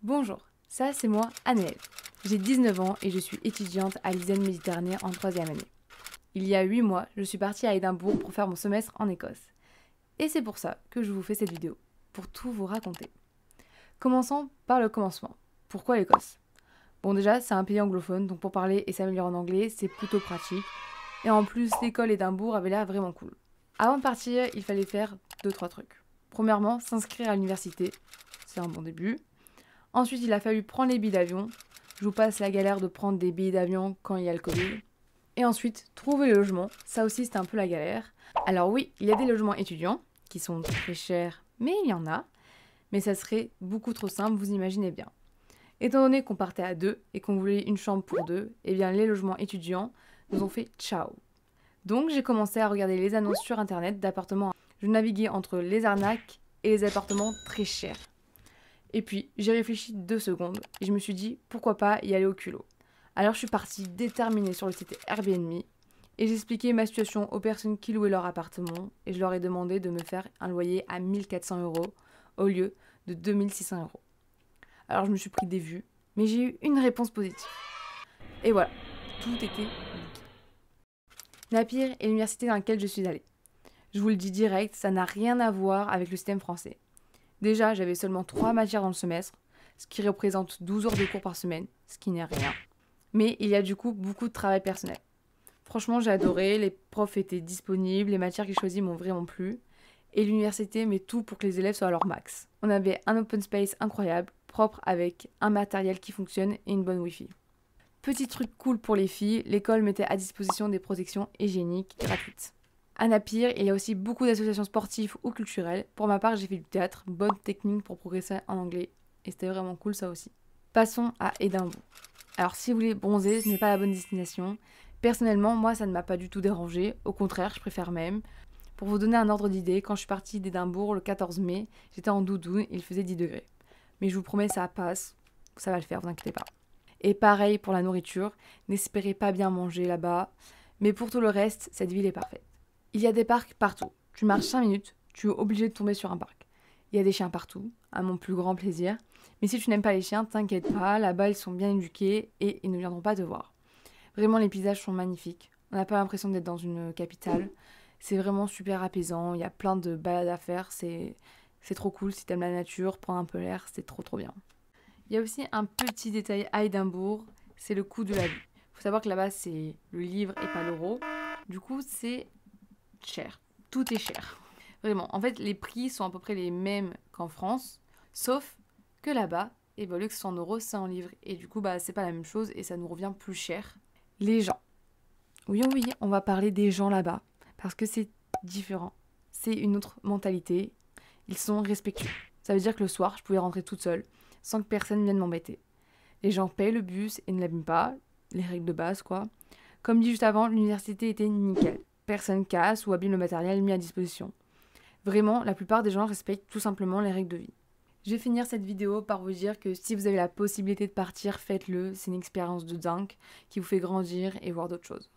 Bonjour, ça c'est moi, Anaëlle. J'ai 19 ans et je suis étudiante à l'ISEN Méditerranée en 3e année. Il y a 8 mois, je suis partie à Édimbourg pour faire mon semestre en Écosse. Et c'est pour ça que je vous fais cette vidéo, pour tout vous raconter. Commençons par le commencement. Pourquoi l'Écosse? Bon déjà, c'est un pays anglophone, donc pour parler et s'améliorer en anglais, c'est plutôt pratique. Et en plus, l'école Édimbourg avait l'air vraiment cool. Avant de partir, il fallait faire 2-3 trucs. Premièrement, s'inscrire à l'université, c'est un bon début. Ensuite, il a fallu prendre les billets d'avion. Je vous passe la galère de prendre des billets d'avion quand il y a le Covid. Et ensuite, trouver le logement. Ça aussi, c'était un peu la galère. Alors oui, il y a des logements étudiants qui sont très chers, mais il y en a. Mais ça serait beaucoup trop simple, vous imaginez bien. Étant donné qu'on partait à deux et qu'on voulait une chambre pour deux, eh bien les logements étudiants nous ont fait ciao. Donc j'ai commencé à regarder les annonces sur internet d'appartements. Je naviguais entre les arnaques et les appartements très chers. Et puis, j'ai réfléchi 2 secondes et je me suis dit, pourquoi pas y aller au culot. Alors je suis partie déterminée sur le site Airbnb et j'ai expliqué ma situation aux personnes qui louaient leur appartement et je leur ai demandé de me faire un loyer à 1400 € au lieu de 2600 €. Alors je me suis pris des vues, mais j'ai eu une réponse positive. Et voilà, tout était nickel. Napier est l'université dans laquelle je suis allée. Je vous le dis direct, ça n'a rien à voir avec le système français. Déjà, j'avais seulement 3 matières dans le semestre, ce qui représente 12 heures de cours par semaine, ce qui n'est rien. Mais il y a du coup beaucoup de travail personnel. Franchement, j'ai adoré, les profs étaient disponibles, les matières que j'ai choisies m'ont vraiment plu. Et l'université met tout pour que les élèves soient à leur max. On avait un open space incroyable, propre avec un matériel qui fonctionne et une bonne wifi. Petit truc cool pour les filles, l'école mettait à disposition des protections hygiéniques gratuites. À Napier, il y a aussi beaucoup d'associations sportives ou culturelles. Pour ma part, j'ai fait du théâtre, bonne technique pour progresser en anglais. Et c'était vraiment cool ça aussi. Passons à Édimbourg. Alors si vous voulez bronzer, ce n'est pas la bonne destination. Personnellement, moi, ça ne m'a pas du tout dérangé. Au contraire, je préfère même. Pour vous donner un ordre d'idée, quand je suis partie d'Édimbourg le 14 mai, j'étais en doudoune et il faisait 10 degrés. Mais je vous promets, ça passe. Ça va le faire, vous inquiétez pas. Et pareil pour la nourriture. N'espérez pas bien manger là-bas. Mais pour tout le reste, cette ville est parfaite. Il y a des parcs partout. Tu marches 5 minutes, tu es obligé de tomber sur un parc. Il y a des chiens partout, à mon plus grand plaisir. Mais si tu n'aimes pas les chiens, t'inquiète pas, là-bas ils sont bien éduqués et ils ne viendront pas te voir. Vraiment, les paysages sont magnifiques. On n'a pas l'impression d'être dans une capitale. C'est vraiment super apaisant, il y a plein de balades à faire, c'est trop cool. Si t'aimes la nature, prendre un peu l'air, c'est trop bien. Il y a aussi un petit détail à Édimbourg, c'est le coût de la vie. Il faut savoir que là-bas c'est le livre et pas l'euro. Du coup, c'est cher. Tout est cher. Vraiment. En fait, les prix sont à peu près les mêmes qu'en France, sauf que là-bas, au lieu que ce soit en euros, c'est en livres. Et du coup, c'est pas la même chose et ça nous revient plus cher. Les gens. Oui, oui, on va parler des gens là-bas parce que c'est différent. C'est une autre mentalité. Ils sont respectueux. Ça veut dire que le soir, je pouvais rentrer toute seule sans que personne vienne m'embêter. Les gens payent le bus et ne l'abîment pas. Les règles de base, quoi. Comme dit juste avant, l'université était nickel. Personne casse ou abîme le matériel mis à disposition. Vraiment, la plupart des gens respectent tout simplement les règles de vie. Je vais finir cette vidéo par vous dire que si vous avez la possibilité de partir, faites-le. C'est une expérience de dingue qui vous fait grandir et voir d'autres choses.